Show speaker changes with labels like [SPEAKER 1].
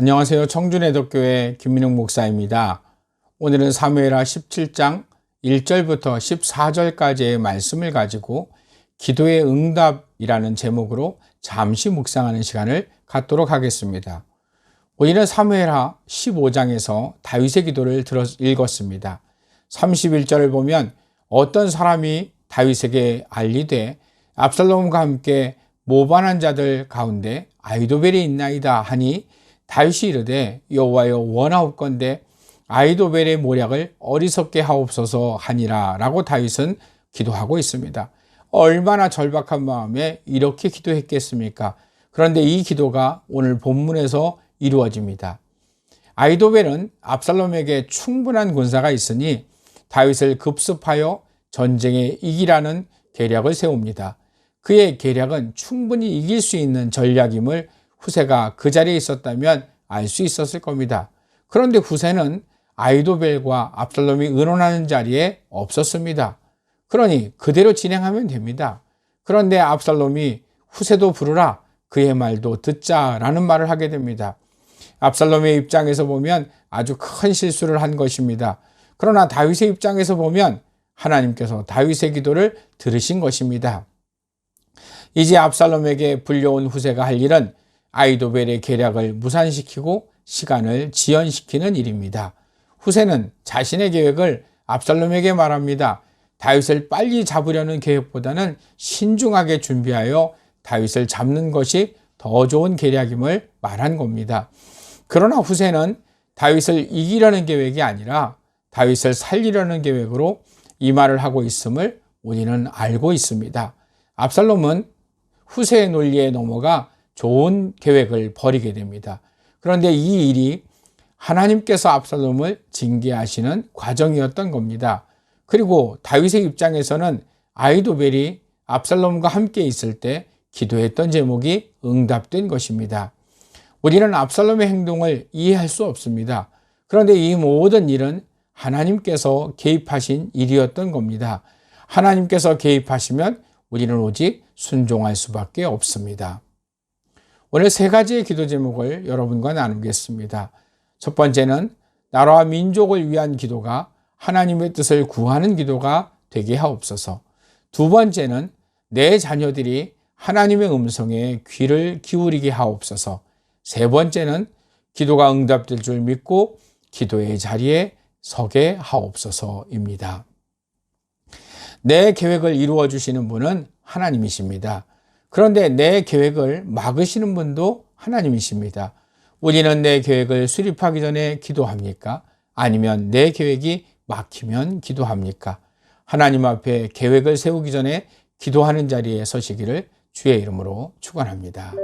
[SPEAKER 1] 안녕하세요. 청주내덕교회 김민웅 목사입니다. 오늘은 사무엘하 17장 1절부터 14절까지의 말씀을 가지고 기도의 응답이라는 제목으로 잠시 묵상하는 시간을 갖도록 하겠습니다. 우리는 사무엘하 15장에서 다윗의 기도를 읽었습니다. 31절을 보면 어떤 사람이 다윗에게 알리되 압살롬과 함께 모반한 자들 가운데 아히도벨이 있나이다 하니 다윗이 이르되 여호와여 원하옵건대 아히도벨의 모략을 어리석게 하옵소서 하니라 라고 다윗은 기도하고 있습니다. 얼마나 절박한 마음에 이렇게 기도했겠습니까? 그런데 이 기도가 오늘 본문에서 이루어집니다. 아히도벨은 압살롬에게 충분한 군사가 있으니 다윗을 급습하여 전쟁에 이기라는 계략을 세웁니다. 그의 계략은 충분히 이길 수 있는 전략임을 후세가 그 자리에 있었다면 알 수 있었을 겁니다. 그런데 후세는 아히도벨과 압살롬이 의논하는 자리에 없었습니다. 그러니 그대로 진행하면 됩니다. 그런데 압살롬이 후세도 부르라, 그의 말도 듣자라는 말을 하게 됩니다. 압살롬의 입장에서 보면 아주 큰 실수를 한 것입니다. 그러나 다윗의 입장에서 보면 하나님께서 다윗의 기도를 들으신 것입니다. 이제 압살롬에게 불려온 후세가 할 일은 아히도벨의 계략을 무산시키고 시간을 지연시키는 일입니다. 후세는 자신의 계획을 압살롬에게 말합니다. 다윗을 빨리 잡으려는 계획보다는 신중하게 준비하여 다윗을 잡는 것이 더 좋은 계략임을 말한 겁니다. 그러나 후세는 다윗을 이기려는 계획이 아니라 다윗을 살리려는 계획으로 이 말을 하고 있음을 우리는 알고 있습니다. 압살롬은 후세의 논리에 넘어가 좋은 계획을 벌이게 됩니다. 그런데 이 일이 하나님께서 압살롬을 징계하시는 과정이었던 겁니다. 그리고 다윗의 입장에서는 아히도벨이 압살롬과 함께 있을 때 기도했던 제목이 응답된 것입니다. 우리는 압살롬의 행동을 이해할 수 없습니다. 그런데 이 모든 일은 하나님께서 개입하신 일이었던 겁니다. 하나님께서 개입하시면 우리는 오직 순종할 수밖에 없습니다. 오늘 세 가지의 기도 제목을 여러분과 나누겠습니다. 첫 번째는 나라와 민족을 위한 기도가 하나님의 뜻을 구하는 기도가 되게 하옵소서. 두 번째는 내 자녀들이 하나님의 음성에 귀를 기울이게 하옵소서. 세 번째는 기도가 응답될 줄 믿고 기도의 자리에 서게 하옵소서입니다. 내 계획을 이루어 주시는 분은 하나님이십니다. 그런데 내 계획을 막으시는 분도 하나님이십니다. 우리는 내 계획을 수립하기 전에 기도합니까? 아니면 내 계획이 막히면 기도합니까? 하나님 앞에 계획을 세우기 전에 기도하는 자리에 서시기를 주의 이름으로 축원합니다.